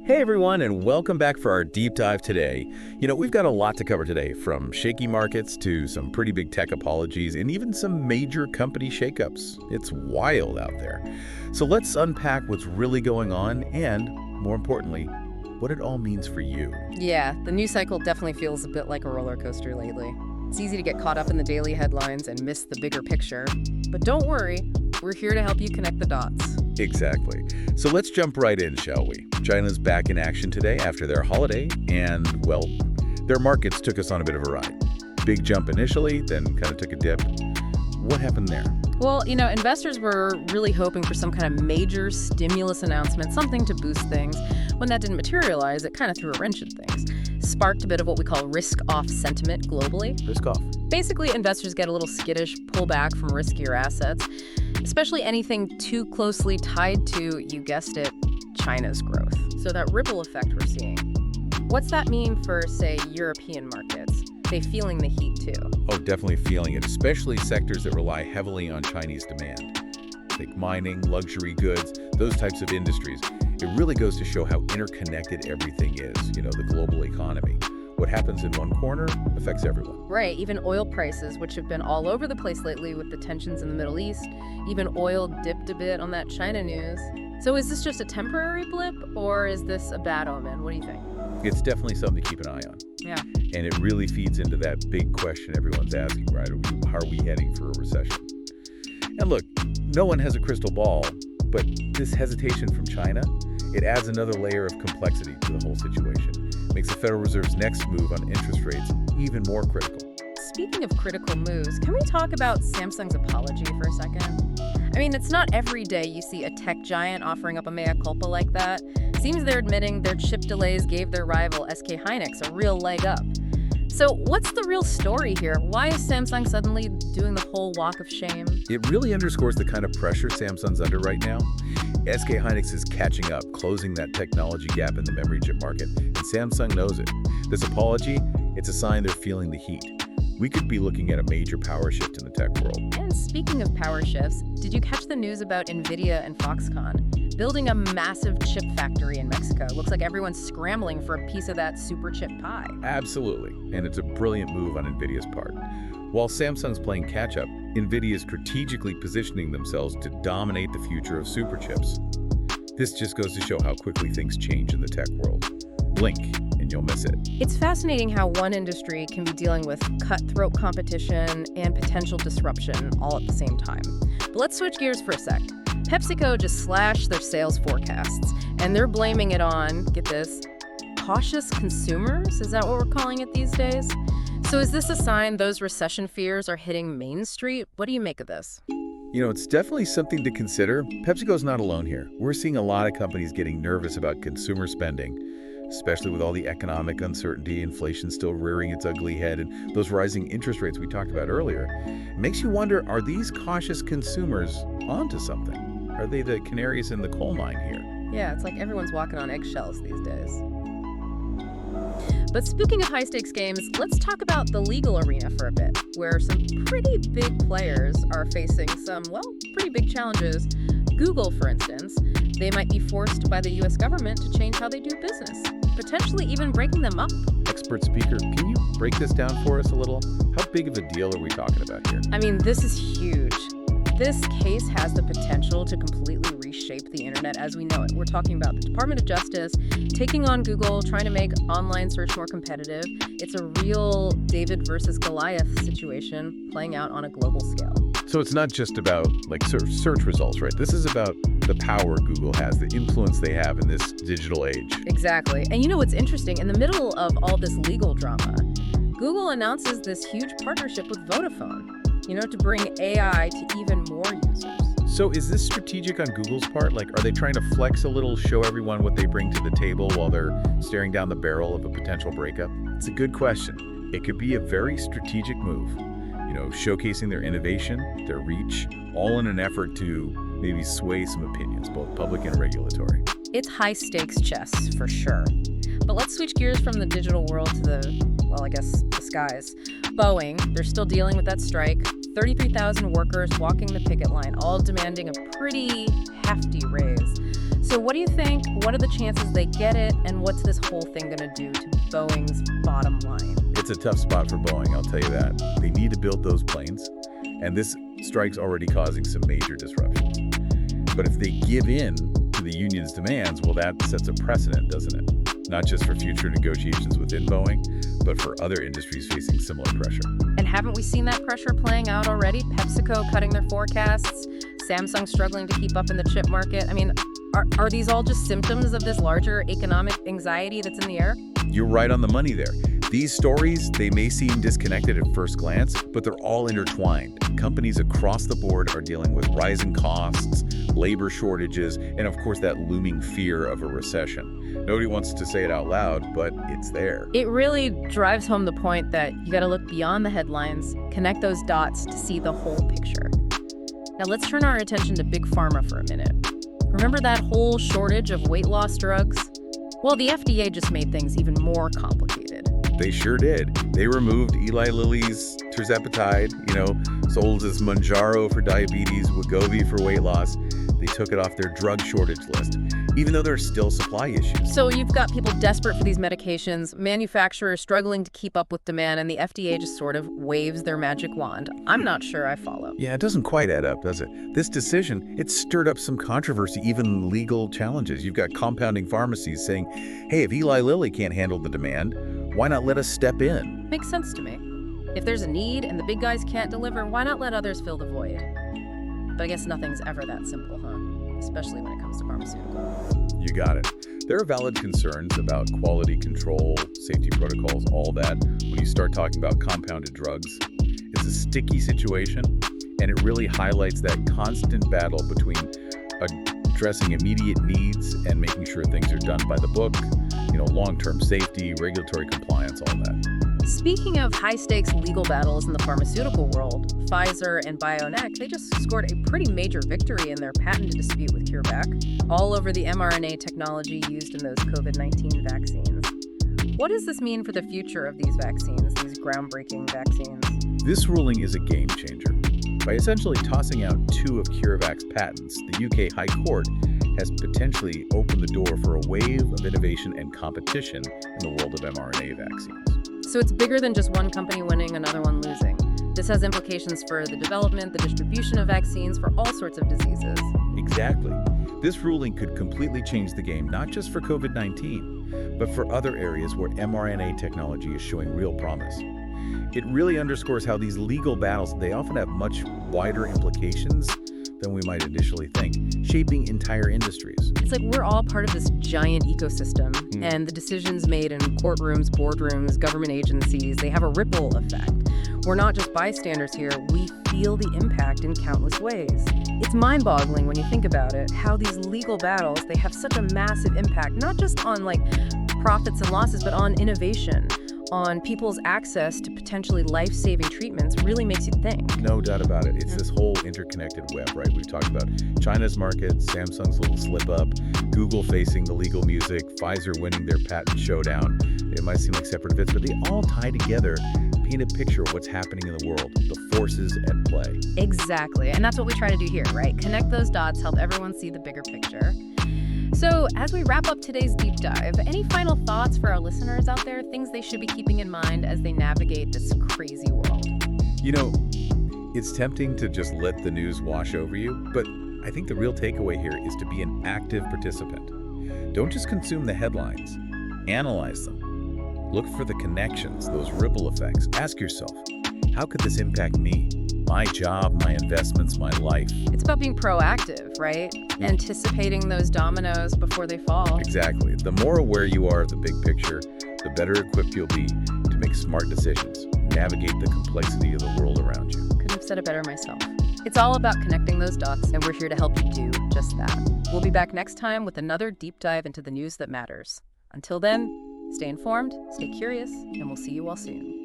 Hey everyone, and welcome back for our deep dive today. We've got a lot to cover today, from shaky markets to some pretty big tech apologies and even some major company shakeups. It's wild out there. So let's unpack what's really going on and, more importantly, what it all means for you. Yeah, the news cycle definitely feels a bit like a roller coaster lately. It's easy to get caught up in the daily headlines and miss the bigger picture. But don't worry, we're here to help you connect the dots. Exactly. So let's jump right in, shall we? China's back in action today after their holiday, and, well, their markets took us on a bit of a ride. Big jump initially, then kind of took a dip. What happened there? Well, investors were really hoping for some kind of major stimulus announcement, something to boost things. When that didn't materialize, it kind of threw a wrench in things. Sparked a bit of what we call risk-off sentiment globally. Risk-off? Basically, investors get a little skittish, pull back from riskier assets, especially anything too closely tied to, you guessed it, China's growth. So that ripple effect we're seeing. What's that mean for, say, European markets? They feeling the heat too? Oh, definitely feeling it, especially sectors that rely heavily on Chinese demand. Like mining, luxury goods, those types of industries. It really goes to show how interconnected everything is, the global economy. What happens in one corner affects everyone. Right, even oil prices, which have been all over the place lately with the tensions in the Middle East. Even oil dipped a bit on that China news. So is this just a temporary blip, or is this a bad omen? What do you think? It's definitely something to keep an eye on. Yeah. And it really feeds into that big question everyone's asking, right? Are we heading for a recession? And look, no one has a crystal ball, but this hesitation from China, it adds another layer of complexity to the whole situation. Makes the Federal Reserve's next move on interest rates even more critical. Speaking of critical moves, can we talk about Samsung's apology for a second? I mean, it's not every day you see a tech giant offering up a mea culpa like that. Seems they're admitting their chip delays gave their rival SK hynix a real leg up. So what's the real story here? Why is Samsung suddenly doing the whole walk of shame? It really underscores the kind of pressure Samsung's under right now. SK hynix is catching up, closing that technology gap in the memory chip market, and Samsung knows it. This apology, it's a sign they're feeling the heat. We could be looking at a major power shift in the tech world. And speaking of power shifts, did you catch the news about NVIDIA and Foxconn building a massive chip factory in Mexico? Looks like everyone's scrambling for a piece of that super chip pie. Absolutely, and it's a brilliant move on NVIDIA's part. While Samsung's playing catch-up, NVIDIA is strategically positioning themselves to dominate the future of super chips. This just goes to show how quickly things change in the tech world. Blink, and you'll miss it. It's fascinating how one industry can be dealing with cutthroat competition and potential disruption all at the same time. But let's switch gears for a sec. PepsiCo just slashed their sales forecasts, and they're blaming it on, get this, cautious consumers? Is that what we're calling it these days? So is this a sign those recession fears are hitting Main Street? What do you make of this? It's definitely something to consider. PepsiCo's not alone here. We're seeing a lot of companies getting nervous about consumer spending, especially with all the economic uncertainty, inflation still rearing its ugly head, and those rising interest rates we talked about earlier. It makes you wonder, are these cautious consumers onto something? Are they the canaries in the coal mine here? Yeah, it's like everyone's walking on eggshells these days. But speaking of high-stakes games, let's talk about the legal arena for a bit, where some pretty big players are facing some, pretty big challenges. Google, for instance, they might be forced by the U.S. government to change how they do business, potentially even breaking them up. Expert speaker, can you break this down for us a little? How big of a deal are we talking about here? I mean, this is huge. This case has the potential to completely reshape the internet as we know it. We're talking about the Department of Justice taking on Google, trying to make online search more competitive. It's a real David versus Goliath situation playing out on a global scale. So it's not just about search results, right? This is about the power Google has, the influence they have in this digital age. Exactly. And what's interesting? In the middle of all this legal drama, Google announces this huge partnership with Vodafone, to bring AI to even more users. So is this strategic on Google's part? Are they trying to flex a little, show everyone what they bring to the table while they're staring down the barrel of a potential breakup? It's a good question. It could be a very strategic move, showcasing their innovation, their reach, all in an effort to maybe sway some opinions, both public and regulatory. It's high-stakes chess, for sure. But let's switch gears from the digital world to the skies. Boeing, they're still dealing with that strike. 33,000 workers walking the picket line, all demanding a pretty hefty raise. So what do you think? What are the chances they get it? And what's this whole thing going to do to Boeing's bottom line? It's a tough spot for Boeing, I'll tell you that. They need to build those planes, and this strike's already causing some major disruptions. But if they give in to the union's demands, well, that sets a precedent, doesn't it? Not just for future negotiations within Boeing, but for other industries facing similar pressure. And haven't we seen that pressure playing out already? PepsiCo cutting their forecasts, Samsung struggling to keep up in the chip market. I mean, are these all just symptoms of this larger economic anxiety that's in the air? You're right on the money there. These stories, they may seem disconnected at first glance, but they're all intertwined. Companies across the board are dealing with rising costs, labor shortages, and of course that looming fear of a recession. Nobody wants to say it out loud, but it's there. It really drives home the point that you got to look beyond the headlines, connect those dots to see the whole picture. Now let's turn our attention to Big Pharma for a minute. Remember that whole shortage of weight loss drugs? Well, the FDA just made things even more complicated. They sure did. They removed Eli Lilly's tirzepatide, sold as Mounjaro for diabetes, Wegovy for weight loss. They took it off their drug shortage list, even though there are still supply issues. So you've got people desperate for these medications, manufacturers struggling to keep up with demand, and the FDA just sort of waves their magic wand. I'm not sure I follow. Yeah, it doesn't quite add up, does it? This decision, it stirred up some controversy, even legal challenges. You've got compounding pharmacies saying, hey, if Eli Lilly can't handle the demand, why not let us step in? Makes sense to me. If there's a need and the big guys can't deliver, why not let others fill the void? But I guess nothing's ever that simple, huh? Especially when it comes to pharmaceuticals. You got it. There are valid concerns about quality control, safety protocols, all that. When you start talking about compounded drugs, it's a sticky situation, and it really highlights that constant battle between addressing immediate needs and making sure things are done by the book, long-term safety, regulatory compliance, all that. Speaking of high-stakes legal battles in the pharmaceutical world, Pfizer and BioNTech, they just scored a pretty major victory in their patent dispute with CureVac, all over the mRNA technology used in those COVID-19 vaccines. What does this mean for the future of these vaccines, these groundbreaking vaccines? This ruling is a game changer. By essentially tossing out 2 of CureVac's patents, the UK High Court has potentially opened the door for a wave of innovation and competition in the world of mRNA vaccines. So it's bigger than just one company winning, another one losing. This has implications for the development, the distribution of vaccines for all sorts of diseases. Exactly. This ruling could completely change the game, not just for COVID-19, but for other areas where mRNA technology is showing real promise. It really underscores how these legal battles, they often have much wider implications than we might initially think, shaping entire industries. It's like we're all part of this giant ecosystem, and the decisions made in courtrooms, boardrooms, government agencies, they have a ripple effect. We're not just bystanders here, we feel the impact in countless ways. It's mind-boggling when you think about it, how these legal battles, they have such a massive impact, not just on profits and losses, but on innovation, on people's access to potentially life-saving treatments. Really makes you think. No doubt about it. It's this whole interconnected web, right? We've talked about China's market, Samsung's little slip-up, Google facing the legal music, Pfizer winning their patent showdown. It might seem like separate events, but they all tie together, paint a picture of what's happening in the world, the forces at play. Exactly, and that's what we try to do here, right? Connect those dots, help everyone see the bigger picture. So, as we wrap up today's deep dive, any final thoughts for our listeners out there, things they should be keeping in mind as they navigate this crazy world? It's tempting to just let the news wash over you, but I think the real takeaway here is to be an active participant. Don't just consume the headlines, analyze them. Look for the connections, those ripple effects. Ask yourself, how could this impact me? My job, my investments, my life. It's about being proactive, right? Anticipating those dominoes before they fall. Exactly. The more aware you are of the big picture, the better equipped you'll be to make smart decisions, navigate the complexity of the world around you. Couldn't have said it better myself. It's all about connecting those dots, and we're here to help you do just that. We'll be back next time with another deep dive into the news that matters. Until then, stay informed, stay curious, and we'll see you all soon.